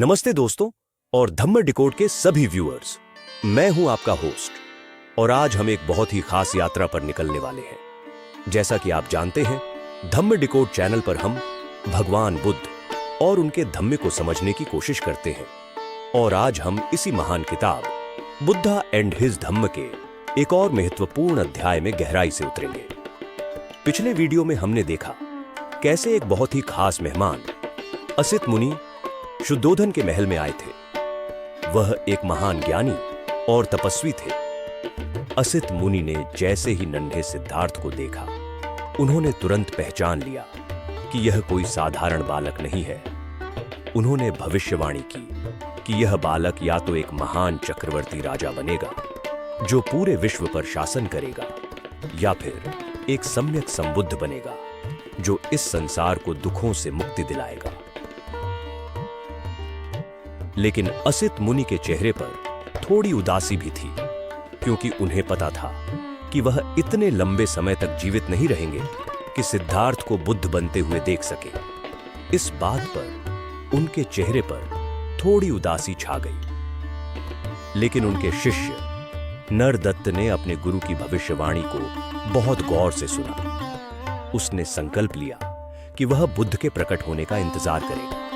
नमस्ते दोस्तों और धम्म डिकोड के सभी व्यूअर्स। मैं हूं आपका होस्ट और आज हम एक बहुत ही खास यात्रा पर निकलने वाले हैं। जैसा कि आप जानते हैं, धम्म डिकोड चैनल पर हम भगवान बुद्ध और उनके धम्म को समझने की कोशिश करते हैं और आज हम इसी महान किताब बुद्धा एंड हिज धम्म के एक और महत्वपूर्ण अध्याय में गहराई से उतरेंगे। पिछले वीडियो में हमने देखा कैसे एक बहुत ही खास मेहमान असित मुनि शुद्धोधन के महल में आए थे। वह एक महान ज्ञानी और तपस्वी थे। असित मुनि ने जैसे ही नन्हे सिद्धार्थ को देखा, उन्होंने तुरंत पहचान लिया कि यह कोई साधारण बालक नहीं है। उन्होंने भविष्यवाणी की कि यह बालक या तो एक महान चक्रवर्ती राजा बनेगा जो पूरे विश्व पर शासन करेगा, या फिर एक सम्यक संबुद्ध बनेगा जो इस संसार को दुखों से मुक्ति दिलाएगा। लेकिन असित मुनि के चेहरे पर थोड़ी उदासी भी थी, क्योंकि उन्हें पता था कि वह इतने लंबे समय तक जीवित नहीं रहेंगे कि सिद्धार्थ को बुद्ध बनते हुए देख सके। इस बात पर उनके चेहरे पर थोड़ी उदासी छा गई। लेकिन उनके शिष्य नरदत्त ने अपने गुरु की भविष्यवाणी को बहुत गौर से सुना। उसने संकल्प लिया कि वह बुद्ध के प्रकट होने का इंतजार करेगा।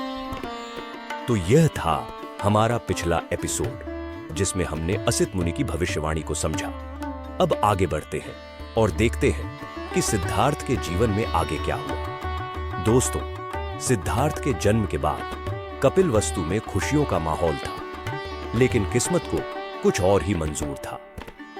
तो यह था हमारा पिछला एपिसोड, जिसमें हमने असित मुनि की भविष्यवाणी को समझा। अब आगे बढ़ते हैं और देखते हैं कि सिद्धार्थ के जीवन में आगे क्या हुआ। दोस्तों, सिद्धार्थ के जन्म के बाद कपिलवस्तु में खुशियों का माहौल था, लेकिन किस्मत को कुछ और ही मंजूर था।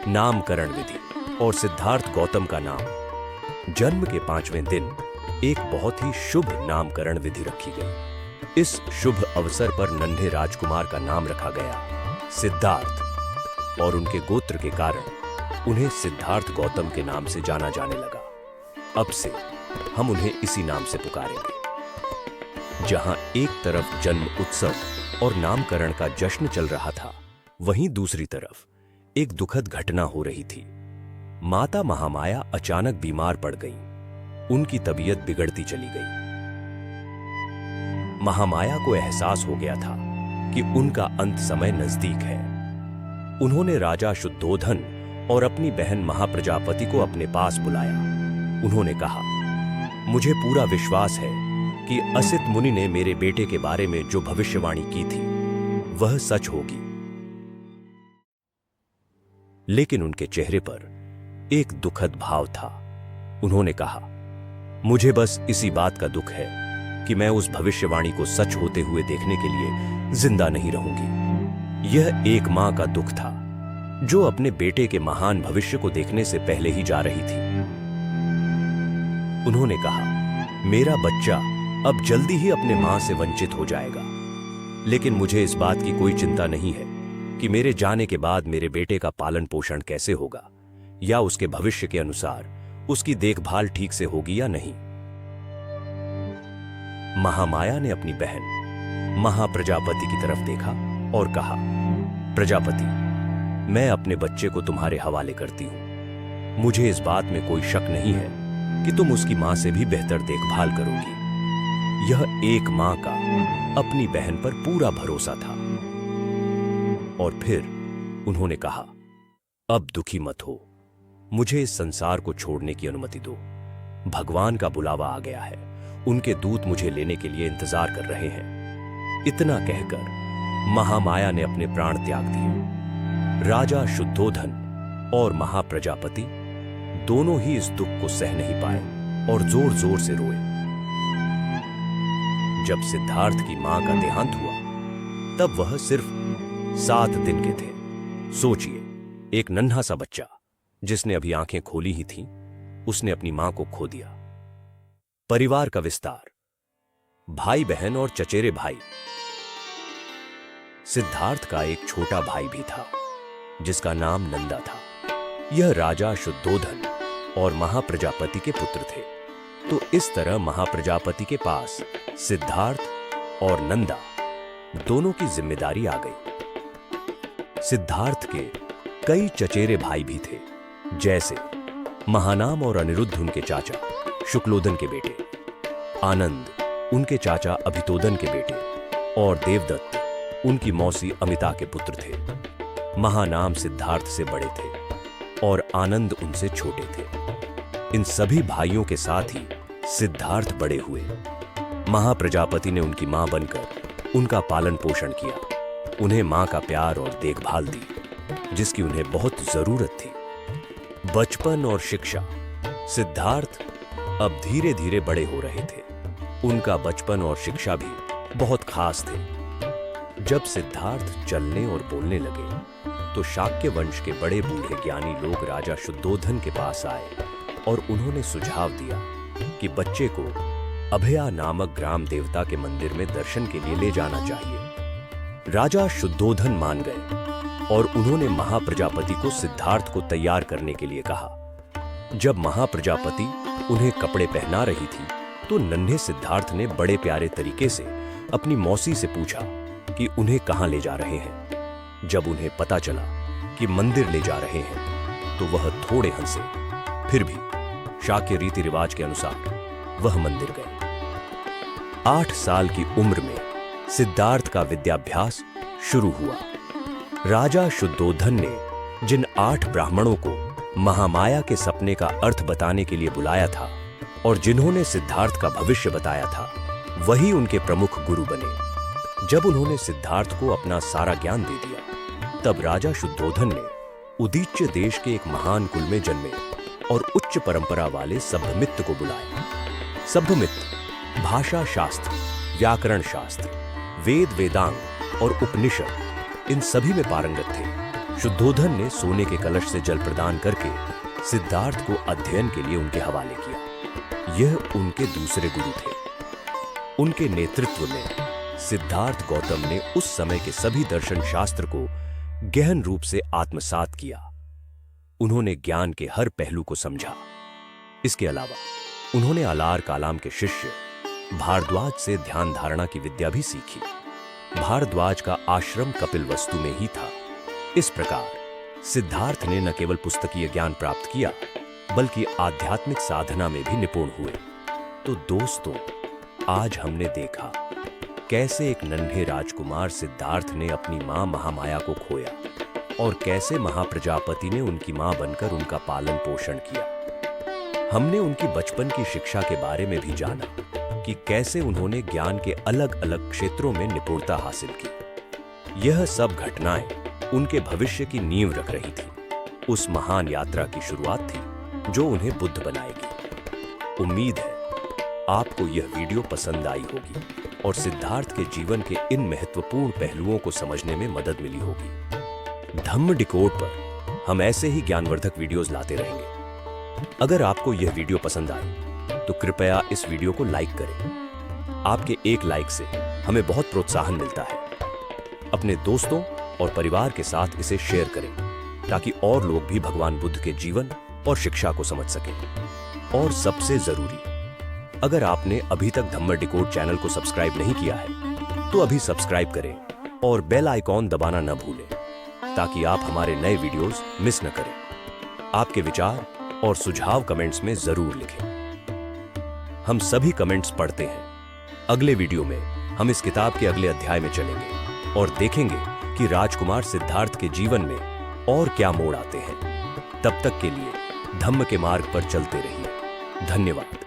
नामकरण विधि और सिद्धार्थ गौतम का नाम। जन्म के 5वें दिन एक बहुत ही शुभ नामकरण विधि रखी गई। इस शुभ अवसर पर नन्हे राजकुमार का नाम रखा गया सिद्धार्थ, और उनके गोत्र के कारण उन्हें सिद्धार्थ गौतम के नाम से जाना जाने लगा। अब से हम उन्हें इसी नाम से पुकारेंगे। जहां एक तरफ जन्म उत्सव और नामकरण का जश्न चल रहा था, वहीं दूसरी तरफ एक दुखद घटना हो रही थी। माता महामाया अचानक बीमार पड़ गई। उनकी तबीयत बिगड़ती चली गई। महामाया को एहसास हो गया था कि उनका अंत समय नजदीक है। उन्होंने राजा शुद्धोधन और अपनी बहन महाप्रजापति को अपने पास बुलाया। उन्होंने कहा, मुझे पूरा विश्वास है कि असित मुनि ने मेरे बेटे के बारे में जो भविष्यवाणी की थी वह सच होगी। लेकिन उनके चेहरे पर एक दुखद भाव था। उन्होंने कहा, मुझे बस इसी बात का दुख है कि मैं उस भविष्यवाणी को सच होते हुए देखने के लिए जिंदा नहीं रहूंगी। यह एक मां का दुख था जो अपने बेटे के महान भविष्य को देखने से पहले ही जा रही थी। उन्होंने कहा, मेरा बच्चा अब जल्दी ही अपने मां से वंचित हो जाएगा, लेकिन मुझे इस बात की कोई चिंता नहीं है कि मेरे जाने के बाद मेरे बेटे का पालन पोषण कैसे होगा, या उसके भविष्य के अनुसार उसकी देखभाल ठीक से होगी या नहीं। महामाया ने अपनी बहन महाप्रजापति की तरफ देखा और कहा, प्रजापति, मैं अपने बच्चे को तुम्हारे हवाले करती हूं। मुझे इस बात में कोई शक नहीं है कि तुम उसकी मां से भी बेहतर देखभाल करोगी। यह एक मां का अपनी बहन पर पूरा भरोसा था। और फिर उन्होंने कहा, अब दुखी मत हो, मुझे इस संसार को छोड़ने की अनुमति दो। भगवान का बुलावा आ गया है। उनके दूत मुझे लेने के लिए इंतजार कर रहे हैं। इतना कहकर महामाया ने अपने प्राण त्याग दिए। राजा शुद्धोधन और महाप्रजापति दोनों ही इस दुख को सह नहीं पाए और जोर जोर से रोए। जब सिद्धार्थ की मां का देहांत हुआ, तब वह सिर्फ 7 दिन के थे। सोचिए, एक नन्हा सा बच्चा जिसने अभी आंखें खोली ही थीं, उसने अपनी मां को खो दिया। परिवार का विस्तार। भाई बहन और चचेरे भाई। सिद्धार्थ का एक छोटा भाई भी था जिसका नाम नंदा था। यह राजा शुद्धोधन और महाप्रजापति के पुत्र थे। तो इस तरह महाप्रजापति के पास सिद्धार्थ और नंदा दोनों की जिम्मेदारी आ गई। सिद्धार्थ के कई चचेरे भाई भी थे, जैसे महानाम और अनिरुद्ध उनके चाचा शुक्लोदन के बेटे, आनंद उनके चाचा अभितोदन के बेटे, और देवदत्त उनकी मौसी अमिता के पुत्र थे। महानाम सिद्धार्थ से बड़े थे और आनंद उनसे छोटे थे। इन सभी भाइयों के साथ ही सिद्धार्थ बड़े हुए। महाप्रजापति ने उनकी मां बनकर उनका पालन पोषण किया, उन्हें मां का प्यार और देखभाल दी, जिसकी उन्हें बहुत जरूरत थी। बचपन और शिक्षा। सिद्धार्थ अब धीरे धीरे बड़े हो रहे थे। उनका बचपन और शिक्षा भी बहुत खास थे। जब सिद्धार्थ चलने और बोलने लगे तो शाक्य वंश के बड़े बूढ़े ज्ञानी लोग राजा शुद्धोधन के पास आए और उन्होंने सुझाव दिया कि बच्चे को अभया नामक ग्राम देवता के मंदिर में दर्शन के लिए ले जाना चाहिए। राजा शुद्धोधन मान गए और उन्होंने महाप्रजापति को सिद्धार्थ को तैयार करने के लिए कहा। जब महाप्रजापति उन्हें कपड़े पहना रही थी तो नन्हे सिद्धार्थ ने बड़े प्यारे तरीके से अपनी मौसी से पूछा कि उन्हें कहां ले जा रहे हैं। जब उन्हें पता चला कि मंदिर ले जा रहे हैं तो वह थोड़े हंसे, फिर भी शाक्य रीति रिवाज के अनुसार वह मंदिर गए। 8 साल की उम्र में सिद्धार्थ का विद्याभ्यास शुरू हुआ। राजा शुद्धोधन ने जिन 8 ब्राह्मणों को महामाया के सपने का अर्थ बताने के लिए बुलाया था और जिन्होंने सिद्धार्थ का भविष्य बताया था, वही उनके प्रमुख गुरु बने। जब उन्होंने सिद्धार्थ को अपना सारा ज्ञान दे दिया, तब राजा शुद्धोधन ने उदीच्य देश के एक महान कुल में जन्मे और उच्च परंपरा वाले सभ्यमित्र को बुलाया। सभ्यमित्र भाषा शास्त्र, व्याकरण शास्त्र, वेद वेदांग और उपनिषद इन सभी में पारंगत थे। शुद्धोधन ने सोने के कलश से जल प्रदान करके सिद्धार्थ को अध्ययन के लिए उनके हवाले किया। यह उनके दूसरे गुरु थे। उनके नेतृत्व में सिद्धार्थ गौतम ने उस समय के सभी दर्शन शास्त्र को गहन रूप से आत्मसात किया। उन्होंने ज्ञान के हर पहलू को समझा। इसके अलावा उन्होंने आलार कालाम के शिष्य भारद्वाज से ध्यान धारणा की विद्या भी सीखी। भारद्वाज का आश्रम कपिलवस्तु में ही था। इस प्रकार सिद्धार्थ ने न केवल पुस्तकीय ज्ञान प्राप्त किया, बल्कि आध्यात्मिक साधना में भी निपुण हुए। तो दोस्तों, आज हमने देखा कैसे एक नन्हे राजकुमार सिद्धार्थ ने अपनी मां महामाया को खोया और कैसे महाप्रजापति ने उनकी मां बनकर उनका पालन पोषण किया। हमने उनकी बचपन की शिक्षा के बारे में भी जाना कि कैसे उन्होंने ज्ञान के अलग अलग क्षेत्रों में निपुणता हासिल की। यह सब घटनाएं उनके भविष्य की नींव रख रही थी। उस महान यात्रा की शुरुआत थी जो उन्हें बुद्ध बनाएगी। उम्मीद है आपको यह वीडियो पसंद आई होगी और सिद्धार्थ के जीवन के इन महत्वपूर्ण पहलुओं को समझने में मदद मिली होगी। धम्म डिकोड पर हम ऐसे ही ज्ञानवर्धक वीडियोस लाते रहेंगे। अगर आपको यह वीडियो पसंद आई तो कृपया इस वीडियो को लाइक करें। आपके एक लाइक से हमें बहुत प्रोत्साहन मिलता है। अपने दोस्तों और परिवार के साथ इसे शेयर करें ताकि और लोग भी भगवान बुद्ध के जीवन और शिक्षा को समझ सकें। और सबसे जरूरी, अगर आपने अभी तक धम्म डिकोड चैनल को सब्सक्राइब नहीं किया है तो अभी सब्सक्राइब करें और बेल आइकॉन दबाना न भूलें ताकि आप हमारे नए वीडियोस मिस न करें। आपके विचार और सुझाव कमेंट्स में जरूर लिखें। हम सभी कमेंट्स पढ़ते हैं। अगले वीडियो में हम इस किताब के अगले अध्याय में चलेंगे और देखेंगे कि राजकुमार सिद्धार्थ के जीवन में और क्या मोड़ आते हैं। तब तक के लिए धम्म के मार्ग पर चलते रहिए। धन्यवाद।